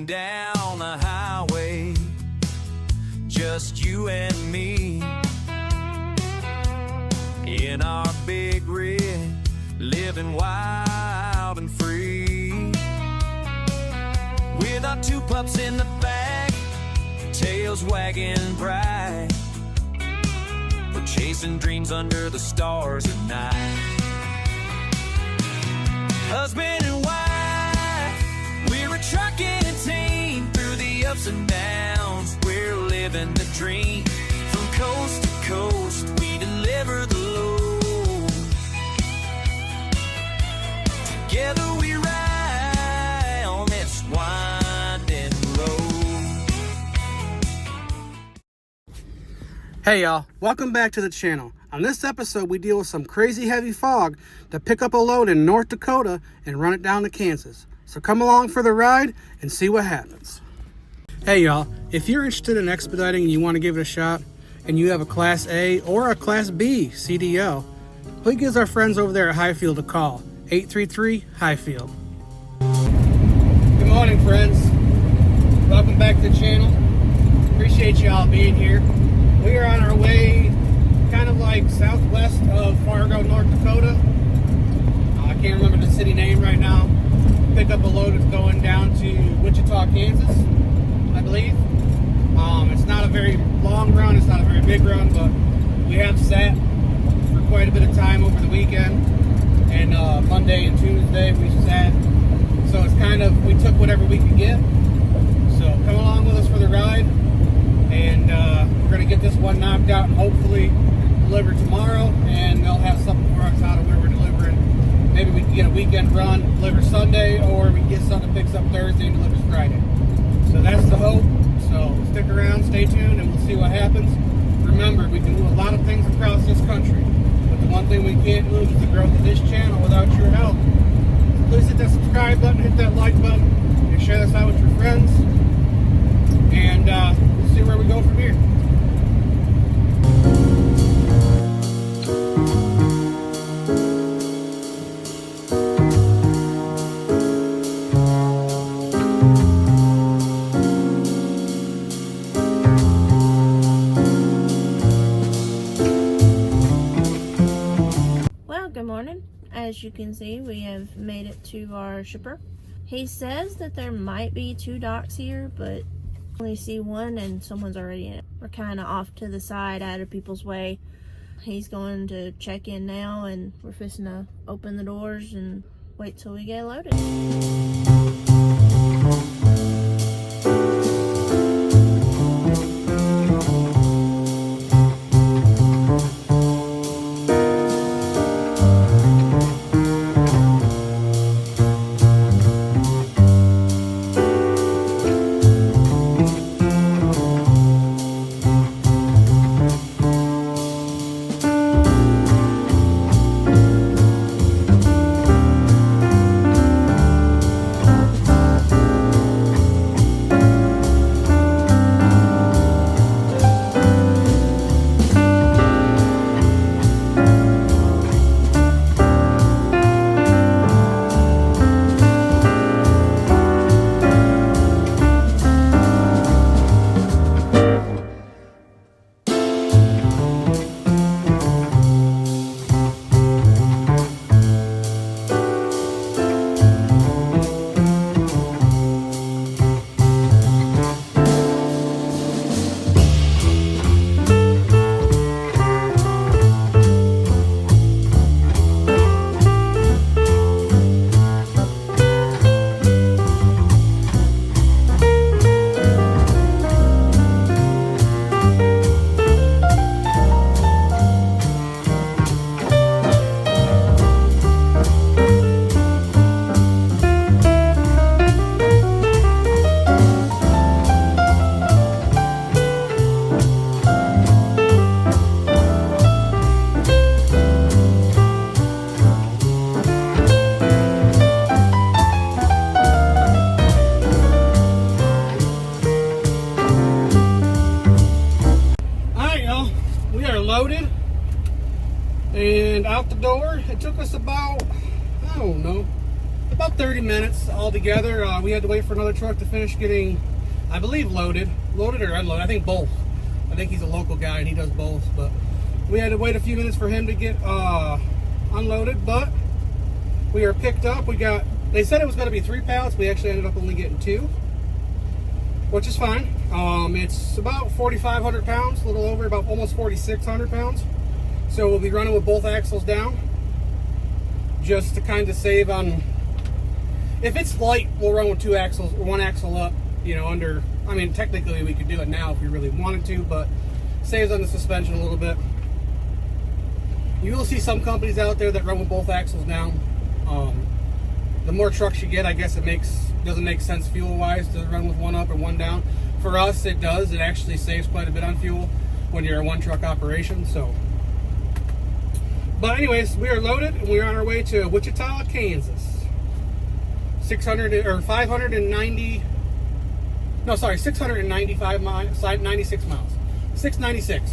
Rolling down the highway, just you and me, in our big rig, living wild and free. With our two pups in the back, tails wagging bright, we're chasing dreams under the stars at night. Husband and wife, we're a trucking team. Through the ups and downs, we're living the dream. From coast to coast, we deliver the load. Together we ride on this winding road. Hey y'all, welcome back to the channel. On this episode, we deal with some crazy heavy fog to pick up a load in North Dakota and run it down to Kansas. So come along for the ride and see what happens. Hey y'all, if you're interested in expediting and you want to give it a shot, and you have a Class A or a Class B CDL, please give our friends over there at Hyfield a call, 833-HYFIELD. Good morning, friends. Welcome back to the channel. Appreciate y'all being here. We are on our way kind of like southwest of Fargo, North Dakota. I can't remember the city name right now. Pick up a load that's going down to Wichita, Kansas, I believe. It's not a very long run, it's not a very big run, but we have sat for quite a bit of time over the weekend, and Monday and Tuesday we sat, so it's kind of, we took whatever we could get. So come along with us for the ride, and we're going to get this one knocked out and hopefully deliver tomorrow, and they'll have something for us out of where we're delivering. Maybe we can get a weekend run, deliver Sunday, or we can get something that picks up Thursday and delivers Friday. So that's the hope. So stick around, stay tuned, and we'll see what happens. Remember, we can do a lot of things across this country, but the one thing we can't move is the growth of this channel without your help. So please hit that subscribe button, hit that like button, and share this out with your friends. And we'll see where we go from here. Good morning. As you can see, we have made it to our shipper. He says that there might be 2 docks here, but I only see one and someone's already in it. We're kind of off to the side, out of people's way. He's going to check in now, and we're fixing to open the doors and wait till we get loaded. about 30 minutes altogether. We had to wait for another truck to finish getting, I believe, loaded or unloaded. I think both. I think he's a local guy and he does both. But we had to wait a few minutes for him to get unloaded. But we are picked up. They said it was going to be 3 pallets. We actually ended up only getting 2, which is fine. It's about 4,500 pounds, a little over, about almost 4,600 pounds. So we'll be running with both axles down, just to kind of save on. If it's light, we'll run with 2 axles, or 1 axle up. You know, under. I mean, technically we could do it now if we really wanted to, but saves on the suspension a little bit. You will see some companies out there that run with both axles down. The more trucks you get, I guess it doesn't make sense fuel-wise to run with 1 up and 1 down. For us, it does. It actually saves quite a bit on fuel when you're a 1-truck operation. So, but anyways, we are loaded and we're on our way to Wichita, Kansas. 695 miles, 96 miles. 696.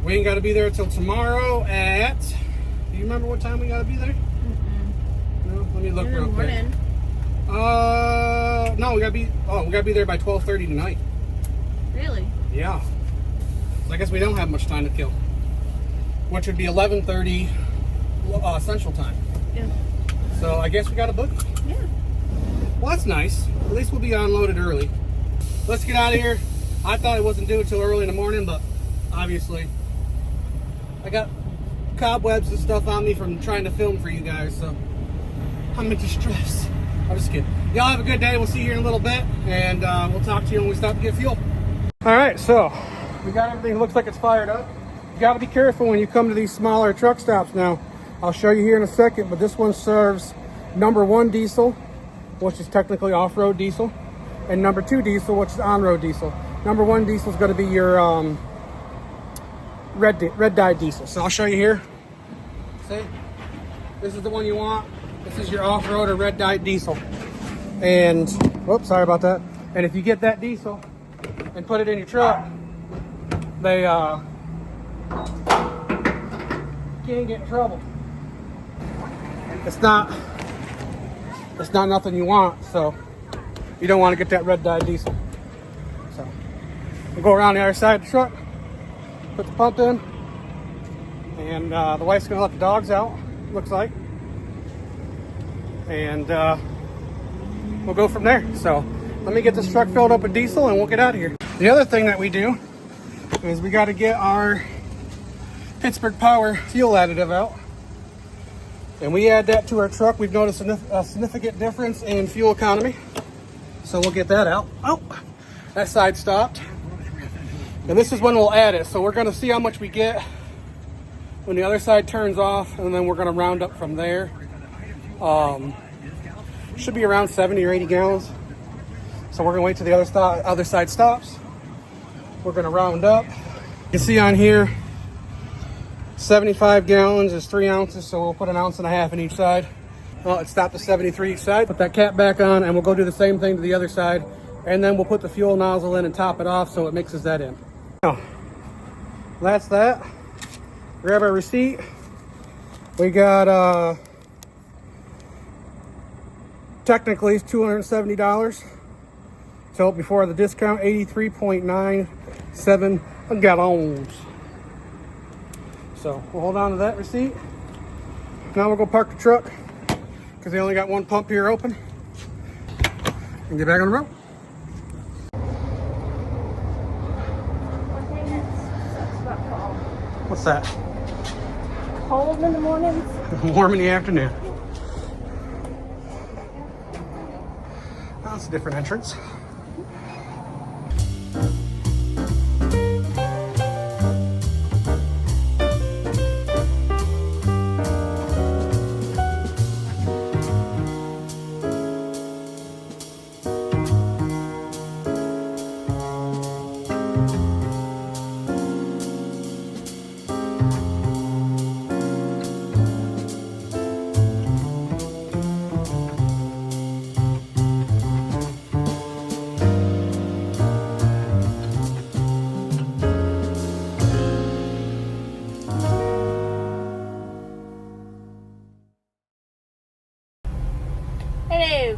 We ain't got to be there till tomorrow at. Do you remember what time we got to be there? No, let me look real quick. No, we gotta be there by 12:30 tonight. Really? Yeah. So I guess we don't have much time to kill, which would be 11:30 Central Time. Yeah. So I guess we got a book. Yeah. Well, that's nice. At least we'll be unloaded early. Let's get out of here. I thought it wasn't due until early in the morning, but obviously I got cobwebs and stuff on me from trying to film for you guys, so I'm in distress. I'm just kidding. Y'all have a good day. We'll see you here in a little bit, and we'll talk to you when we stop to get fuel. All right, so we got everything. Looks like it's fired up. You got to be careful when you come to these smaller truck stops now. I'll show you here in a second, but this one serves number 1 diesel, which is technically off-road diesel, and number 2 diesel, which is on-road diesel. Number 1 diesel is going to be your red dye diesel. So I'll show you here. See, this is the one you want. This is your off-road or red dye diesel. And whoops, sorry about that. And if you get that diesel and put it in your truck, they can't get in trouble. It's not nothing you want, so you don't want to get that red dye diesel. So we'll go around the other side of the truck, put the pump in, and the wife's gonna let the dogs out, looks like, and we'll go from there. So let me get this truck filled up with diesel and we'll get out of here. The other thing that we do is we got to get our Pittsburgh Power fuel additive out, and we add that to our truck. We've noticed a significant difference in fuel economy, so we'll get that out. Oh, that side stopped, and this is when we'll add it. So we're going to see how much we get when the other side turns off, and then we're going to round up from there. Should be around 70 or 80 gallons. So we're going to wait till the other side stops. We're going to round up. You can see on here 75 gallons is 3 ounces, so we'll put 1.5 ounces in each side. Well, it stopped at 73 each side. Put that cap back on, and we'll go do the same thing to the other side, and then we'll put the fuel nozzle in and top it off so it mixes that in. Now, that's that. Grab our receipt. We got technically $270. So before the discount, 83.97 gallons. So we'll hold on to that receipt. Now we'll go park the truck because they only got 1 pump here open, and get back on the road. What's that? Cold in the mornings. Warm in the afternoon. That's a different entrance.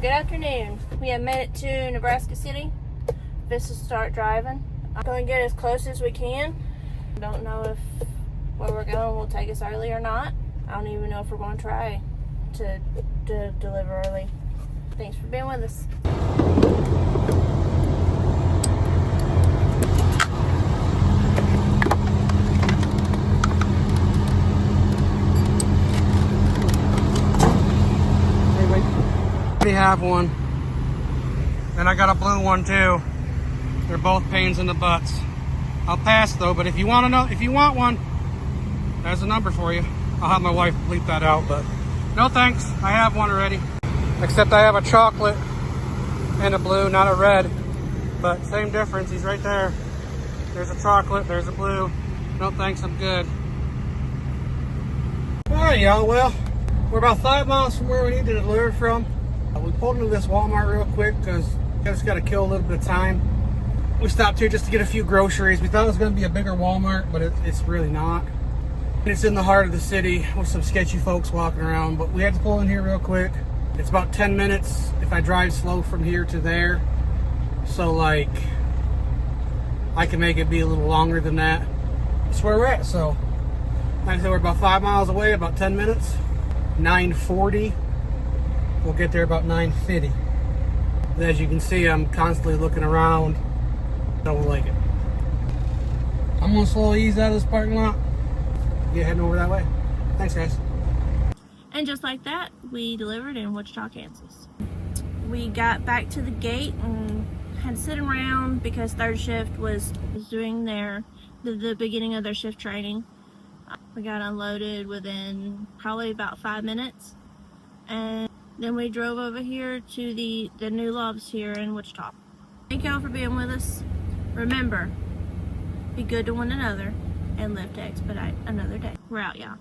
good afternoon. We have made it to Nebraska City. This is start driving. I'm going to get as close as we can. Don't know if where we're going will take us early or not. I don't even know if we're going to try to deliver early. Thanks for being with us. We have one, and I got a blue one too. They're both pains in the butts. I'll pass though, but if you want to know, if you want one, there's a number for you. I'll have my wife bleep that out, but no thanks. I have one already. Except I have a chocolate and a blue, not a red, but same difference. He's right there. There's a chocolate, there's a blue. No thanks, I'm good. All right, y'all. Well, we're about 5 miles from where we need to deliver from. We pulled into this Walmart real quick because we just got to kill a little bit of time. We stopped here just to get a few groceries. We thought it was going to be a bigger Walmart, but it's really not. And it's in the heart of the city with some sketchy folks walking around, but we had to pull in here real quick. It's about 10 minutes if I drive slow from here to there. So like, I can make it be a little longer than that. That's where we're at. So like I said, we're about 5 miles away, about 10 minutes. 9:40. We'll get there about 9:50. And as you can see, I'm constantly looking around. Don't like it. I'm gonna slowly ease out of this parking lot. Get heading over that way. Thanks, guys. And just like that, we delivered in Wichita, Kansas. We got back to the gate and had to sit around because third shift was doing the beginning of their shift training. We got unloaded within probably about 5 minutes, and then we drove over here to the new lofts here in Wichita. Thank y'all for being with us. Remember, be good to one another and live to expedite another day. We're out, y'all.